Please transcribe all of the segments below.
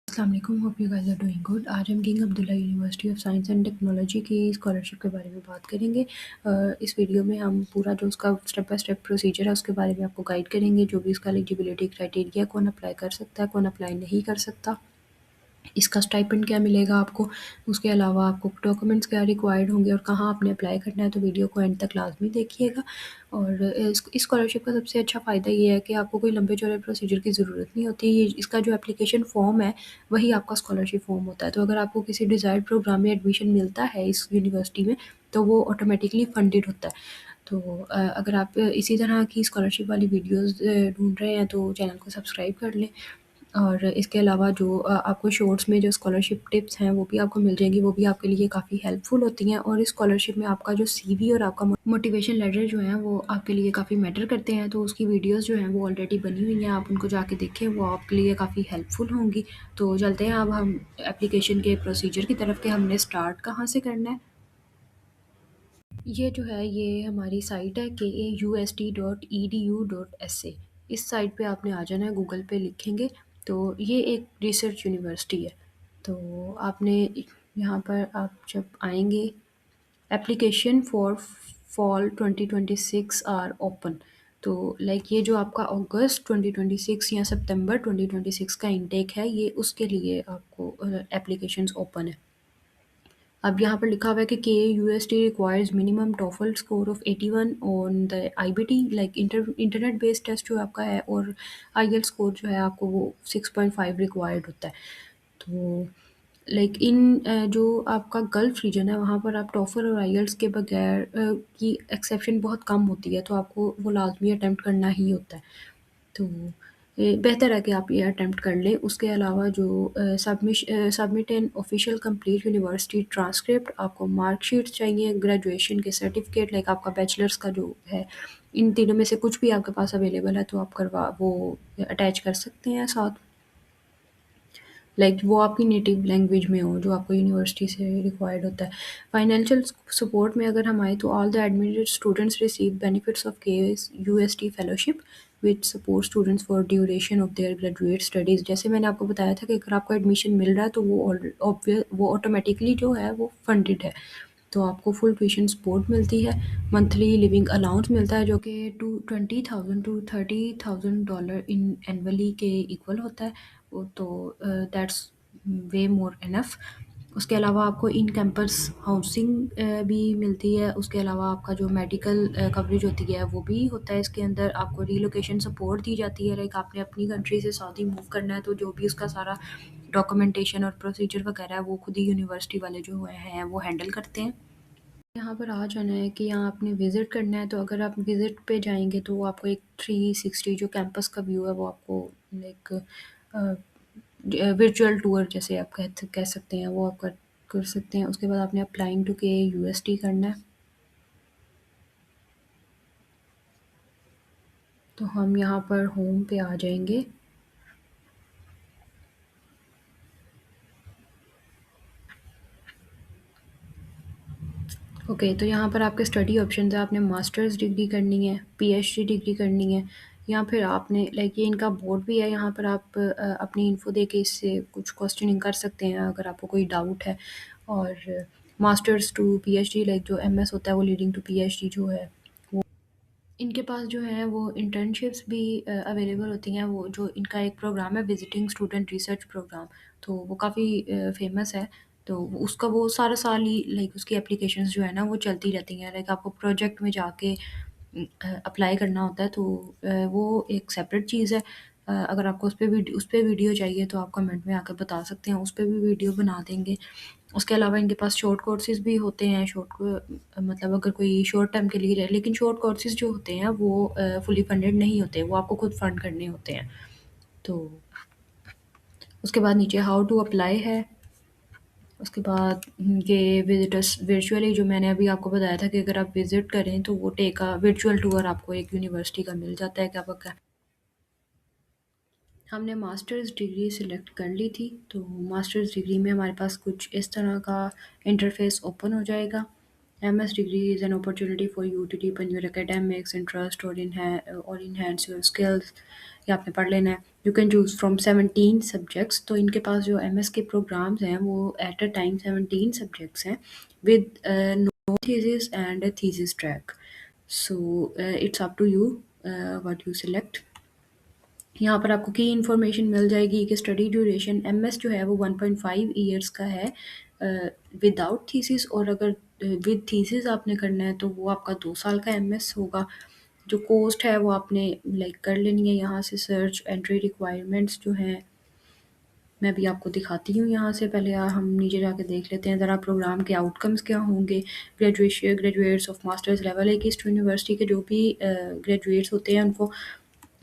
अस्सलाम वालेकुम, hope you guys are doing good. आज हम King Abdullah University of Science and Technology की स्कॉलरशिप के बारे में बात करेंगे। इस वीडियो में हम पूरा जो उसका स्टेप बाय स्टेप प्रोसीजर है उसके बारे में आपको गाइड करेंगे। जो भी उसका एलिजिबिलिटी क्राइटेरिया, कौन अप्लाई कर सकता है, कौन अप्लाई नहीं कर सकता, इसका स्टाइपेंड क्या मिलेगा आपको, उसके अलावा आपको डॉक्यूमेंट्स क्या रिक्वायर्ड होंगे और कहाँ आपने अप्लाई करना है। तो वीडियो को एंड तक लाजमी देखिएगा। और इस स्कॉलरशिप का सबसे अच्छा फ़ायदा ये है कि आपको कोई लंबे चौड़े प्रोसीजर की ज़रूरत नहीं होती। ये इसका जो एप्लीकेशन फ़ॉर्म है वही आपका स्कॉलरशिप फ़ॉर्म होता है। तो अगर आपको किसी डिज़ायर्ड प्रोग्राम में एडमिशन मिलता है इस यूनिवर्सिटी में, तो वो ऑटोमेटिकली फ़ंडेड होता है। तो अगर आप इसी तरह की स्कॉलरशिप वाली वीडियोज़ ढूँढ रहे हैं तो चैनल को सब्सक्राइब कर लें। और इसके अलावा जो आपको शॉर्ट्स में जो स्कॉलरशिप टिप्स हैं वो भी आपको मिल जाएंगी, वो भी आपके लिए काफ़ी हेल्पफुल होती हैं। और इस स्कॉलरशिप में आपका जो सीवी और आपका मोटिवेशन लेटर जो है वो आपके लिए काफ़ी मैटर करते हैं। तो उसकी वीडियोस जो हैं वो ऑलरेडी बनी हुई हैं, आप उनको जाके देखें, वो आपके लिए काफ़ी हेल्पफुल होंगी। तो चलते हैं अब हम एप्लीकेशन के प्रोसीजर की तरफ कि हमने स्टार्ट कहाँ से करना है। ये जो है ये हमारी साइट है KAUST.edu.sa। इस साइट पे आपने आ जाना है, गूगल पे लिखेंगे तो ये एक रिसर्च यूनिवर्सिटी है। तो आपने यहाँ पर आप जब आएंगे, application for fall 2026 are open. तो लाइक ये जो आपका अगस्त 2026 या सितंबर 2026 का इनटेक है, ये उसके लिए आपको एप्लीकेशंस ओपन है। अब यहाँ पर लिखा हुआ है कि KAUST requires minimum TOEFL score of 81 on the IBT, like internet based test जो आपका है, और IELTS स्कोर जो है आपको वो 6.5 रिक्वायर्ड होता है। तो लाइक जो आपका गल्फ रीजन है वहाँ पर आप टॉफल और IELTS के बगैर की एक्सेप्शन बहुत कम होती है, तो आपको वो लाजमी अटेम्प्ट करना ही होता है। तो बेहतर है कि आप ये अटेम्प्ट कर लें। उसके अलावा जो submit an official complete university transcript, आपको मार्कशीट चाहिए, ग्रेजुएशन के सर्टिफिकेट, लाइक आपका बैचलर्स का जो है, इन तीनों में से कुछ भी आपके पास अवेलेबल है तो आप करवा वो अटैच कर सकते हैं साथ। लाइक वो आपकी नेटिव लैंग्वेज में हो जो आपको यूनिवर्सिटी से रिक्वायर्ड होता है। फाइनेंशियल सपोर्ट में अगर हम आए तो all the admitted students receive benefits of KAUST fellowship which support students for duration of their graduate studies. जैसे मैंने आपको बताया था कि अगर आपको एडमिशन मिल रहा है तो वो ऑटोमेटिकली जो है वो फंडेड है। तो आपको फुल ट्यूशन सपोर्ट मिलती है, मंथली लिविंग अलाउंस मिलता है जो कि $20,000 to $30,000 इन एनुअली के इक्वल होता है। वो तो दैट्स वे मोर इनफ। उसके अलावा आपको इन कैंपस हाउसिंग भी मिलती है। उसके अलावा आपका जो मेडिकल कवरेज होती है वो भी होता है इसके अंदर। आपको रीलोकेशन सपोर्ट दी जाती है, लाइक आपने अपनी कंट्री से सऊदी मूव करना है तो जो भी उसका सारा डॉक्यूमेंटेशन और प्रोसीजर वगैरह है वो खुद ही यूनिवर्सिटी वाले जो हैं वो हैंडल करते हैं। यहाँ पर आ जाना है कि यहाँ आपने विज़िट करना है। तो अगर आप विज़िट पे जाएंगे तो वो आपको एक 360 जो कैंपस का व्यू है वो आपको लाइक वर्चुअल टूर जैसे आप कह सकते हैं वो आप कर सकते हैं। उसके बाद आपने अप्लाइंग टू KAUST करना है। तो हम यहाँ पर होम पे आ जाएंगे। ओके, तो यहाँ पर आपके स्टडी ऑप्शन है। आपने मास्टर्स डिग्री करनी है, PhD डिग्री करनी है, या फिर आपने लाइक ये इनका बोर्ड भी है, यहाँ पर आप अपनी इन्फो दे के इससे कुछ क्वेश्चनिंग कर सकते हैं अगर आपको कोई डाउट है। और मास्टर्स टू PhD, लाइक जो MS होता है वो लीडिंग टू PhD जो है वो इनके पास जो है वो इंटर्नशिप्स भी अवेलेबल होती हैं। वो जो इनका एक प्रोग्राम है विजिटिंग स्टूडेंट रिसर्च प्रोग्राम, तो वो काफ़ी फेमस है। तो उसका वो सारा साल ही लाइक उसकी एप्लीकेशंस जो है ना वो चलती रहती हैं। लाइक आपको प्रोजेक्ट में जाके अप्लाई करना होता है, तो वो एक सेपरेट चीज़ है। अगर आपको उस पे वीडियो चाहिए तो आप कमेंट में आकर बता सकते हैं, उस पे भी वीडियो बना देंगे। उसके अलावा इनके पास शॉर्ट कोर्सेज़ भी होते हैं। मतलब अगर कोई शॉर्ट टर्म के लिए जाए, लेकिन शॉर्ट कोर्सेज़ जो होते हैं वो फुली फंडेड नहीं होते, वो आपको खुद फंड करने होते हैं। तो उसके बाद नीचे हाउ टू अप्लाई है। उसके बाद ये विजिटर्स वर्चुअली जो मैंने अभी आपको बताया था कि अगर आप विज़िट करें तो वो टेक अ वर्चुअल टूर आपको एक यूनिवर्सिटी का मिल जाता है। क्या पता हमने मास्टर्स डिग्री सिलेक्ट कर ली थी, तो मास्टर्स डिग्री में हमारे पास कुछ इस तरह का इंटरफेस ओपन हो जाएगा। MS degree is an opportunity for you to deepen your academics interest or enhance your skills. ये आपने पढ़ लेना है। You can choose from 17 subjects, तो इनके पास जो एमएस के प्रोग्राम्स हैं वो एट अ टाइम 17 सब्जेक्ट्स हैं with no thesis and thesis track. So it's up to you what you select. यहाँ पर आपको की इन्फॉर्मेशन मिल जाएगी कि स्टडी ड्यूरेशन एमएस जो है वो 1.5 ईयर्स का है विदाउट थीसिस, और अगर विद थीसिस आपने करना है तो वो आपका 2 साल का एमएस होगा। जो कोस्ट है वो आपने लाइक कर लेनी है यहाँ से सर्च। एंट्री रिक्वायरमेंट्स जो हैं मैं भी आपको दिखाती हूँ यहाँ से। पहले हम नीचे जाके देख लेते हैं ज़रा प्रोग्राम के आउटकम्स क्या होंगे। ग्रेजुएट्स ऑफ मास्टर्स लेवल है कि ईस्ट यूनिवर्सिटी के जो भी ग्रेजुएट्स होते हैं उनको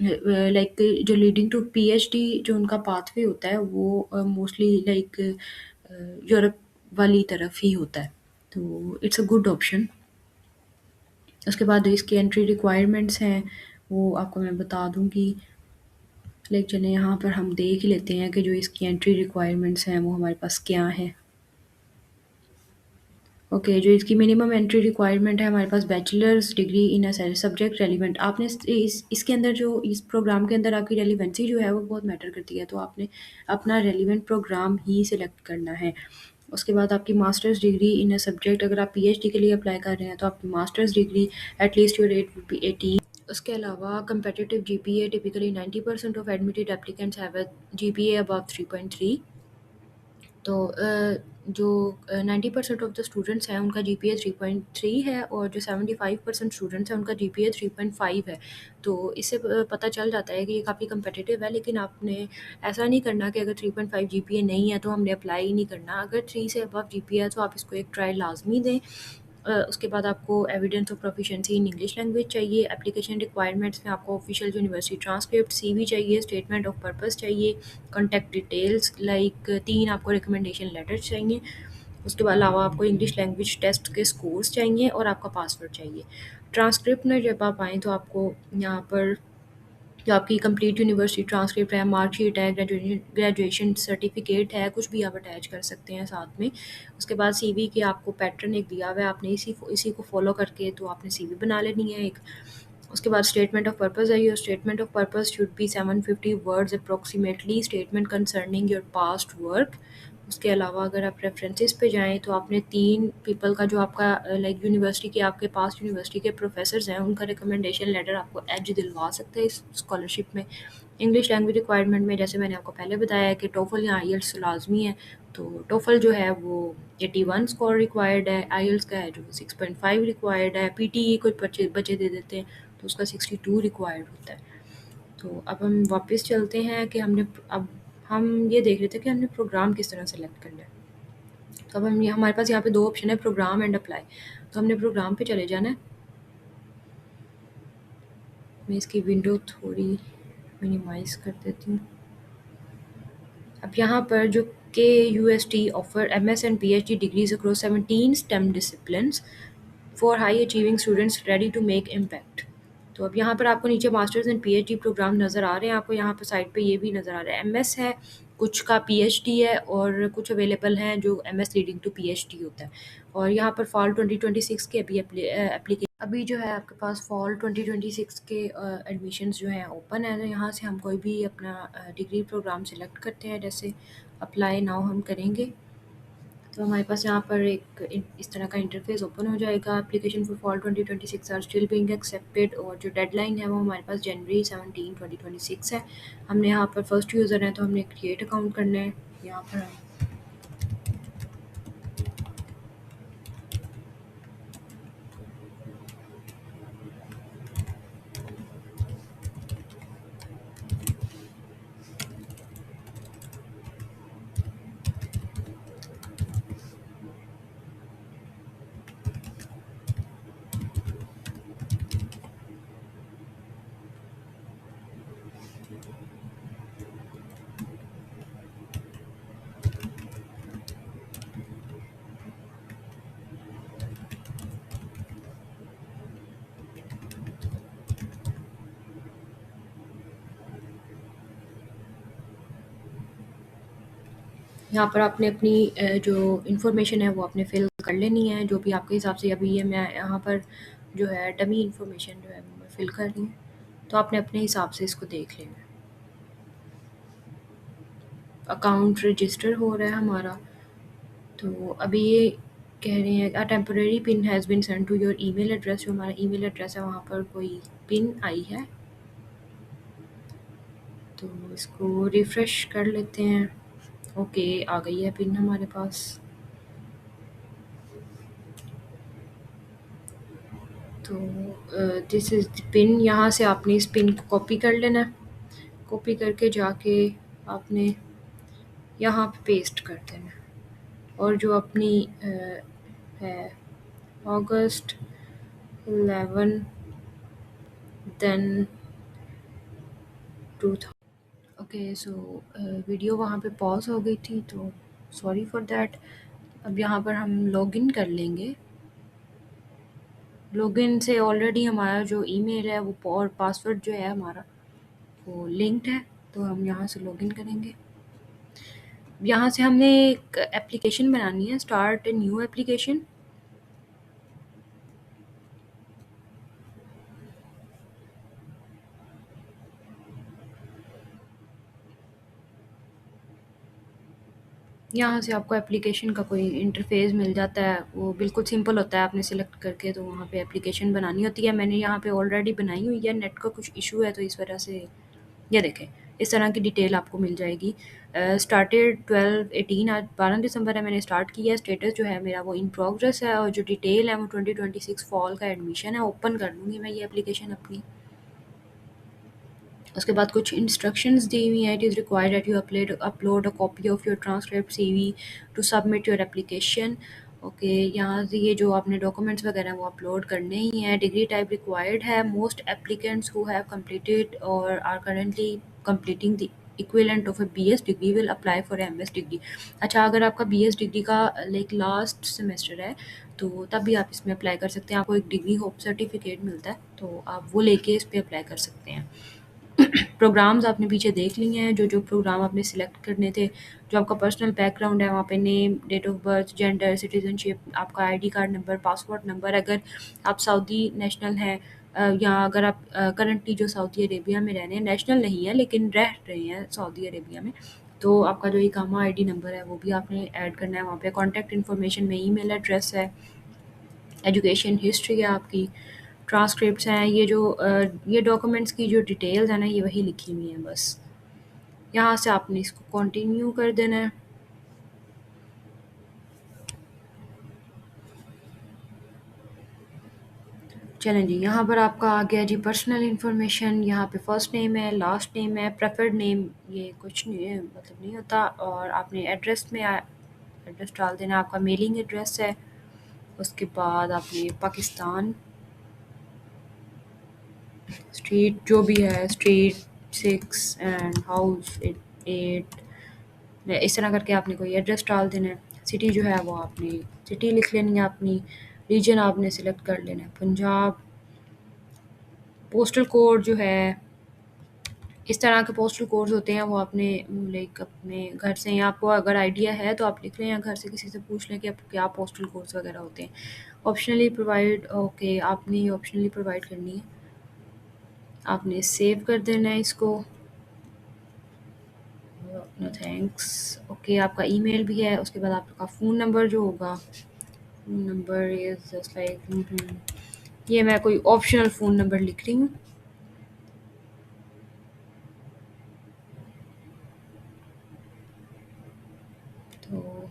लाइक जो लीडिंग टू पीएचडी जो उनका पाथवे होता है वो मोस्टली लाइक यूरोप वाली तरफ ही होता है, तो इट्स अ गुड ऑप्शन। उसके बाद इसकी एंट्री रिक्वायरमेंट्स हैं वो आपको मैं बता दूंगी। लाइक चलें यहाँ पर हम देख ही लेते हैं कि जो इसकी एंट्री रिक्वायरमेंट्स हैं वो हमारे पास क्या है। ओके, जो इसकी मिनिमम एंट्री रिक्वायरमेंट है हमारे पास bachelor's degree in a subject relevant. आपने इसके अंदर जो इस प्रोग्राम के अंदर आपकी रेलिवेंसी जो है वो बहुत मैटर करती है, तो आपने अपना रेलिवेंट प्रोग्राम ही सिलेक्ट करना है। उसके बाद आपकी masters degree in a subject, अगर आप पीएचडी के लिए अप्लाई कर रहे हैं तो आपकी masters degree at least your rate would be 18। उसके अलावा competitive GPA, typically 90% of admitted applicants have a GPA above 3.3। तो जो 90% ऑफ द स्टूडेंट्स हैं उनका जीपीए 3.3 है, और जो 75% स्टूडेंट्स हैं उनका जीपीए 3.5 है। तो इससे पता चल जाता है कि ये काफ़ी कम्पिटिटिव है। लेकिन आपने ऐसा नहीं करना कि अगर 3.5 जीपीए नहीं है तो हमने अप्लाई ही नहीं करना। अगर 3 से अबव जीपीए है तो आप इसको एक ट्राई लाजमी दें। उसके बाद आपको evidence of proficiency in English language चाहिए। एप्लीकेशन रिक्वायरमेंट्स में आपको ऑफिशियल यूनिवर्सिटी ट्रांसक्रिप्ट, सीवी चाहिए, स्टेटमेंट ऑफ पर्पस चाहिए, कॉन्टैक्ट डिटेल्स लाइक 3 आपको रिकमेंडेशन लेटर्स चाहिए। उसके अलावा आपको इंग्लिश लैंग्वेज टेस्ट के स्कोर्स चाहिए और आपका पासवर्ड चाहिए। ट्रांसक्रिप्ट में जब आप आएँ तो आपको यहाँ पर जो आपकी कंप्लीट यूनिवर्सिटी ट्रांसक्रिप्ट है, मार्कशीट है, ग्रेजुएशन सर्टिफिकेट है, कुछ भी आप अटैच कर सकते हैं साथ में। उसके बाद सीवी के आपको पैटर्न एक दिया हुआ है, आपने इसी को फॉलो करके तो आपने सीवी बना लेनी है एक। उसके बाद स्टेटमेंट ऑफ पर्पस है। Your statement of purpose should be 750 words approximately, statement concerning your past work. उसके अलावा अगर आप रेफरेंसेस पे जाएँ तो आपने 3 पीपल का जो आपका लाइक यूनिवर्सिटी के आपके पास यूनिवर्सिटी के प्रोफेसर्स हैं उनका रिकमेंडेशन लेटर आपको एज दिलवा सकते हैं इस स्कॉलरशिप में। इंग्लिश लैंग्वेज रिक्वायरमेंट में जैसे मैंने आपको पहले बताया है कि टोफल या आईएलटीएस लाजमी है। तो टोफल जो है वो 81 स्कोर रिक्वायर्ड है, आईएलटीएस का है जो 6.5 रिक्वायर्ड है, पीटीई कुछ बच्चे बच्चे दे देते हैं तो उसका 62 रिक्वायर्ड होता है। तो अब हम वापस चलते हैं कि अब हम ये देख रहे थे कि हमने प्रोग्राम किस तरह सेलेक्ट करना है। तो अब हम ये हमारे पास यहाँ पे 2 ऑप्शन है, प्रोग्राम एंड अप्लाई। तो हमने प्रोग्राम पे चले जाना है। मैं इसकी विंडो थोड़ी मिनिमाइज़ कर देती हूँ। अब यहाँ पर जो K UST offer MS and PhD degrees across 17 STEM disciplines for high achieving students ready to make impact. तो अब यहाँ पर आपको नीचे मास्टर्स एंड पीएचडी प्रोग्राम नज़र आ रहे हैं। आपको यहाँ पर साइड पे ये भी नज़र आ रहा है, एमएस है, कुछ का पीएचडी है और कुछ अवेलेबल हैं जो एमएस लीडिंग टू पीएचडी होता है। और यहाँ पर फॉल 2026 के अभी जो है आपके पास फॉल 2026 के एडमिशन्स जो हैं ओपन है। तो यहाँ से हम कोई भी अपना डिग्री प्रोग्राम सेलेक्ट करते हैं। जैसे अप्लाई नाउ हम करेंगे तो हमारे पास यहाँ पर इस तरह का इंटरफेस ओपन हो जाएगा। Application for fall 2026 are still being accepted, और जो डेडलाइन है वो हमारे पास जनवरी 17 2026 है। हमने यहाँ पर फर्स्ट यूज़र है तो हमने क्रिएट अकाउंट करना है। यहाँ पर हम यहाँ पर आपने अपनी जो इन्फॉर्मेशन है वो आपने फिल कर लेनी है जो भी आपके हिसाब से। अभी ये मैं यहाँ पर जो है डमी इन्फॉर्मेशन जो है वो मैं फिल कर रही हूँ, तो आपने अपने हिसाब से इसको देख लेना है। अकाउंट रजिस्टर हो रहा है हमारा। तो अभी ये कह रहे हैं a temporary pin has been send to your email address, जो हमारा ईमेल एड्रेस है वहाँ पर कोई पिन आई है। तो इसको रिफ़्रेश कर लेते हैं। ओके, आ गई है पिन हमारे पास। तो दिस इज़ द पिन। यहाँ से आपने इस पिन को कॉपी कर लेना है। कॉपी करके जाके आपने यहाँ पे पेस्ट कर देना है। और जो अपनी है अगस्त 11 देन 2000। ओके, सो वीडियो वहाँ पे पॉज़ हो गई थी, तो सॉरी फॉर दैट। अब यहाँ पर हम लॉगिन कर लेंगे। लॉगिन से ऑलरेडी हमारा जो ईमेल है वो और पासवर्ड जो है हमारा वो लिंक्ड है, तो हम यहाँ से लॉगिन करेंगे। यहाँ से हमने एक एप्लीकेशन बनानी है, स्टार्ट ए न्यू एप्लीकेशन। यहाँ से आपको एप्लीकेशन का कोई इंटरफ़ेस मिल जाता है, वो बिल्कुल सिंपल होता है। आपने सेलेक्ट करके तो वहाँ पे एप्लीकेशन बनानी होती है। मैंने यहाँ पे ऑलरेडी बनाई हुई है, नेट का कुछ इशू है तो इस वजह से ये देखें, इस तरह की डिटेल आपको मिल जाएगी। स्टार्टेड 12/18, आज 12 दिसंबर है, मैंने स्टार्ट किया है। स्टेटस जो है मेरा वो इन प्रोग्रेस है, और जो डिटेल है वो 2026 फॉल का एडमिशन है। ओपन कर लूँगी मैं ये एप्लीकेशन अपनी। उसके बाद कुछ इंस्ट्रक्शंस दी हुई हैं। It is required that you upload a copy of your transcript CV to submit your application. Okay, यहाँ से ये जो आपने डॉक्यूमेंट्स वगैरह हैं वो अपलोड करने ही हैं। डिग्री टाइप रिक्वायर्ड है। Most applicants who have completed और are currently completing the equivalent of a BS degree will apply for MS degree. अच्छा, अगर आपका बीएस डिग्री का लाइक लास्ट सेमेस्टर है तो तब भी आप इसमें अप्लाई कर सकते हैं। आपको एक डिग्री होप सर्टिफिकेट मिलता है, तो आप वो लेके इस पे अप्लाई कर सकते हैं। प्रोग्राम्स आपने पीछे देख लिए हैं, जो प्रोग्राम आपने सिलेक्ट करने थे। जो आपका पर्सनल बैकग्राउंड है वहाँ पे name, date of birth, gender, citizenship, आपका ID card number, passport number, अगर आप सऊदी नेशनल हैं या अगर आप करंटली जो सऊदी अरेबिया में रह रहे हैं, नेशनल नहीं है लेकिन रह रहे हैं सऊदी अरेबिया में, तो आपका जो इकामा आईडी नंबर है वो भी आपने ऐड करना है वहाँ पे। कॉन्टैक्ट इन्फॉर्मेशन में ईमेल एड्रेस है, एजुकेशन हिस्ट्री है आपकी, ट्रांसक्रिप्ट्स हैं। ये डॉक्यूमेंट्स की जो डिटेल्स हैं ना, ये वही लिखी हुई हैं बस। यहाँ से आपने इसको कंटिन्यू कर देना है। चलें जी, यहाँ पर आपका आ गया जी पर्सनल इन्फॉर्मेशन। यहाँ पे फर्स्ट नेम है, लास्ट नेम है, प्रेफर्ड नेम ये कुछ नहीं है, मतलब नहीं होता। और आपने एड्रेस में एड्रेस डाल देना, आपका मेलिंग एड्रेस है। उसके बाद आपने पाकिस्तान, स्ट्रीट जो भी है, स्ट्रीट 6 एंड हाउस 8, इस तरह करके आपने कोई एड्रेस डाल देना है। सिटी जो है वो आपने सिटी लिख लेनी है अपनी। रीजन आपने सिलेक्ट कर लेना है पंजाब। पोस्टल कोड जो है, इस तरह के पोस्टल कोड्स होते हैं वो आपने लाइक अपने घर से, या आपको अगर आइडिया है तो आप लिख लें, या घर से किसी से पूछ लें कि आपको क्या पोस्टल कोड्स वगैरह होते हैं। ऑप्शनली प्रोवाइड, ओके, आपने ये ऑप्शनली प्रोवाइड करनी है। आपने सेव कर देना है इसको। No thanks. ओके, आपका ईमेल भी है। उसके बाद आपका फ़ोन नंबर जो होगा, phone number is just like ये मैं कोई ऑप्शनल फ़ोन नंबर लिख रही हूँ। तो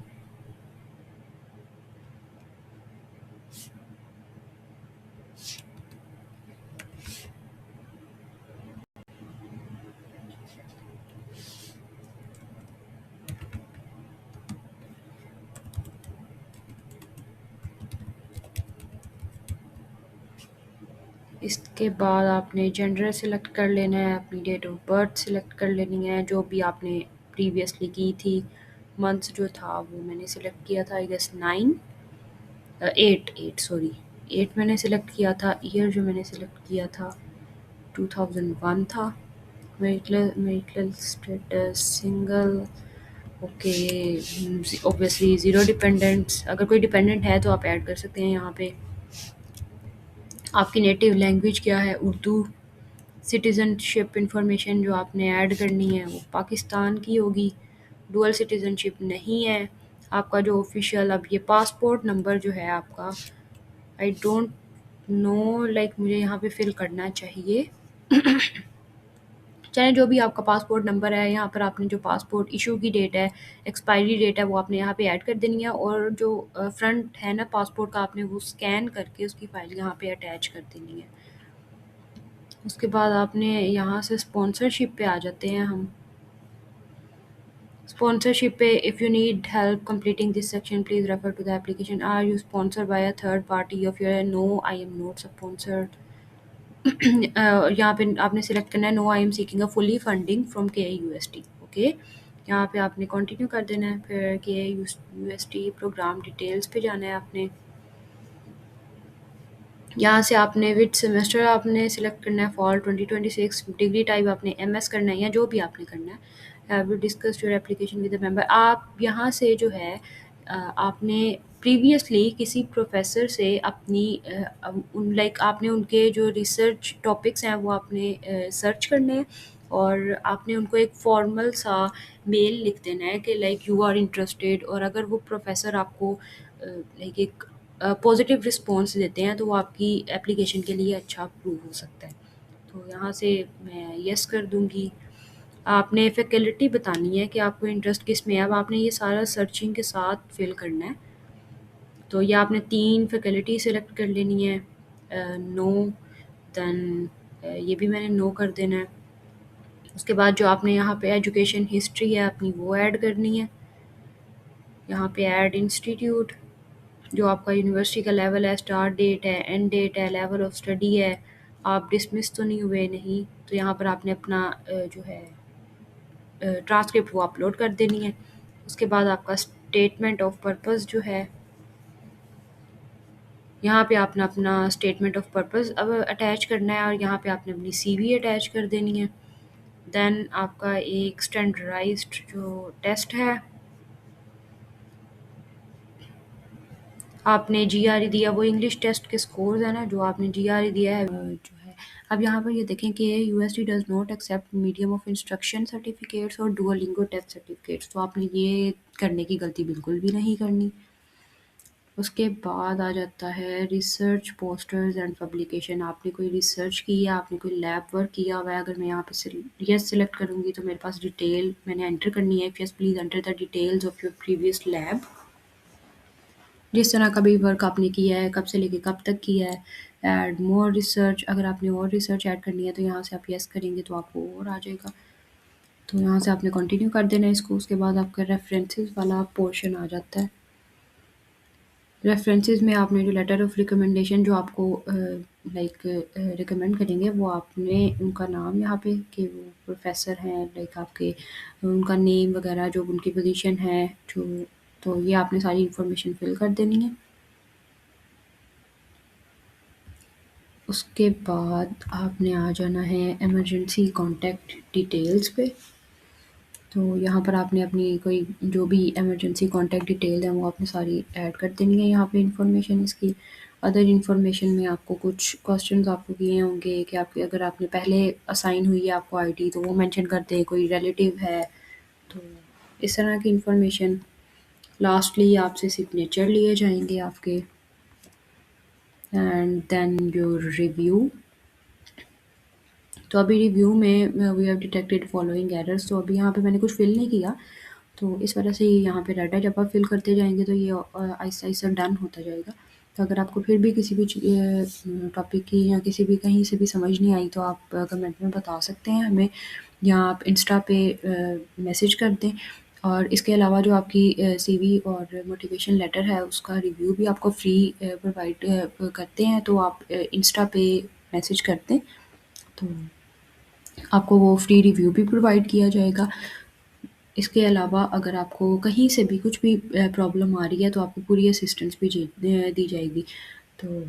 इसके बाद आपने जेंडर सेलेक्ट कर लेना है, अपनी डेट ऑफ बर्थ सेलेक्ट कर लेनी है, जो भी आपने प्रीवियसली की थी। मंथ्स जो था वो मैंने सेलेक्ट किया था, आई गेस 9 8 सॉरी 8 मैंने सेलेक्ट किया था। ईयर जो मैंने सेलेक्ट किया था 2001 था। Marital status single. Okay, obviously zero dependents. अगर कोई डिपेंडेंट है तो आप ऐड कर सकते हैं यहाँ पे। आपकी नेटिव लैंग्वेज क्या है, उर्दू। सिटीज़नशिप इंफॉर्मेशन जो आपने ऐड करनी है वो पाकिस्तान की होगी। डुअल सिटीज़नशिप नहीं है, आपका जो ऑफ़िशियल अब ये पासपोर्ट नंबर जो है आपका, आई डोंट नो लाइक मुझे यहाँ पे फ़िल करना चाहिए। चाहे जो भी आपका पासपोर्ट नंबर है, यहाँ पर आपने जो पासपोर्ट इशू की डेट है, एक्सपायरी डेट है, वो आपने यहाँ पे ऐड कर देनी है और जो फ्रंट है ना पासपोर्ट का, आपने वो स्कैन करके उसकी फ़ाइल यहाँ पे अटैच कर देनी है। उसके बाद आपने यहाँ से स्पॉन्सरशिप पे आ जाते हैं हम। स्पॉन्सरशिप पे if you need help completing this section please refer to the application. Are you sponsored by a third party of your? No, I am not sponsored. यहाँ पे आपने सिलेक्ट करना है no, I am seeking a fully funding from K U S T. Okay, यहाँ पे आपने continue कर देना है। फिर K U S T programme details पे जाना है आपने। यहाँ से आपने विच सेमेस्टर आपने सिलेक्ट करना है, फॉल 2026। डिग्री टाइप आपने एमएस करना है या जो भी आपने करना है। Have you discussed your application with the member? आप यहाँ से जो है आपने प्रीवियसली किसी प्रोफेसर से अपनी लाइक आपने उनके जो रिसर्च टॉपिक्स हैं वो आपने सर्च करने हैं और आपने उनको एक फॉर्मल सा मेल लिख देना है कि लाइक यू आर इंटरेस्टेड। और अगर वो प्रोफेसर आपको लाइक एक पॉजिटिव रिस्पॉन्स देते हैं तो वो आपकी एप्लीकेशन के लिए अच्छा प्रूव हो सकता है। तो यहाँ से मैं यस कर दूँगी। आपने फैकल्टी बतानी है कि आपको इंटरेस्ट किस में है। अब आपने ये सारा सर्चिंग के साथ फिल करना है। तो ये आपने 3 फैकल्टी सेलेक्ट कर लेनी है। नो, देन ये भी मैंने नो कर देना है। उसके बाद जो आपने यहाँ पे एजुकेशन हिस्ट्री है अपनी वो ऐड करनी है। यहाँ पे ऐड इंस्टीट्यूट, जो आपका यूनिवर्सिटी का लेवल है, स्टार्ट डेट है, एंड डेट है, लेवल ऑफ स्टडी है, आप डिसमिस तो नहीं हुए नहीं। तो यहाँ पर आपने अपना जो है ट्रांसक्रिप्ट वो अपलोड कर देनी है। उसके बाद आपका स्टेटमेंट ऑफ पर्पस जो है, यहाँ पे आपने अपना स्टेटमेंट ऑफ पर्पस अब अटैच करना है और यहाँ पे आपने अपनी सीवी अटैच कर देनी है। देन आपका एक स्टैंडर्डाइज्ड जो टेस्ट है, आपने जीआरई दिया, वो इंग्लिश टेस्ट के स्कोर्स है ना जो आपने जीआरई दिया है जो है। अब यहाँ पर ये देखें कि USD does not accept medium of instruction certificates और डुओलिंगो टेस्ट सर्टिफिकेट्स। तो आपने ये करने की गलती बिल्कुल भी नहीं करनी। उसके बाद आ जाता है रिसर्च पोस्टर्स एंड पब्लिकेशन। आपने कोई रिसर्च की है, आपने कोई लैब वर्क किया हुआ है। अगर मैं यहाँ पे यस सिलेक्ट करूँगी तो मेरे पास डिटेल मैंने एंटर करनी है। Yes please enter the details of your previous lab. जिस तरह का भी वर्क आपने किया है, कब से लेके कब तक किया है। ऐड मोर रिसर्च, अगर आपने और रिसर्च ऐड करनी है तो यहाँ से आप यस करेंगे तो आपको और आ जाएगा। तो यहाँ से आपने कंटिन्यू कर देना है इसको। उसके बाद आपका रेफरेंसेस वाला पोर्शन आ जाता है। रेफरेंसेस में आपने जो लेटर ऑफ रिकमेंडेशन जो आपको लाइक रिकमेंड करेंगे वो आपने उनका नाम यहाँ पे कि वो प्रोफेसर हैं लाइक आपके, उनका नेम वगैरह जो उनकी पोजीशन है जो, तो ये आपने सारी इन्फॉर्मेशन फिल कर देनी है। उसके बाद आपने आ जाना है इमरजेंसी कॉन्टैक्ट डिटेल्स पे। तो यहाँ पर आपने अपनी कोई जो भी इमरजेंसी कॉन्टैक्ट डिटेल है वो आपने सारी ऐड कर देनी है यहाँ पे इन्फॉर्मेशन इसकी। अदर इन्फॉर्मेशन में आपको कुछ क्वेश्चंस आपको किए होंगे कि आपके अगर आपने पहले असाइन हुई है आपको आईडी तो वो मेंशन कर दें, कोई रिलेटिव है तो इस तरह की इन्फॉर्मेशन। लास्टली आपसे सिग्नेचर लिए जाएंगे आपके एंड देन योर रिव्यू। तो अभी रिव्यू में we have detected following errors. तो अभी यहाँ पे मैंने कुछ फिल नहीं किया तो इस वजह से ये यहाँ पे रेड है। जब आप फिल करते जाएंगे तो ये आहिस्ता आहिस्ता डन होता जाएगा। तो अगर आपको फिर भी किसी भी टॉपिक की या किसी भी कहीं से भी समझ नहीं आई तो आप कमेंट में बता सकते हैं हमें, या आप इंस्टा पे मैसेज कर दें। और इसके अलावा जो आपकी सीवी और मोटिवेशन लेटर है उसका रिव्यू भी आपको फ्री प्रोवाइड करते हैं। तो आप इंस्टा पे मैसेज कर दें तो आपको वो फ्री रिव्यू भी प्रोवाइड किया जाएगा। इसके अलावा अगर आपको कहीं से भी कुछ भी प्रॉब्लम आ रही है तो आपको पूरी असिस्टेंस भी दी जाएगी। तो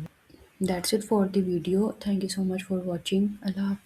that's it for the video. Thank you so much for watching. अल्लाह हाफ़िज़।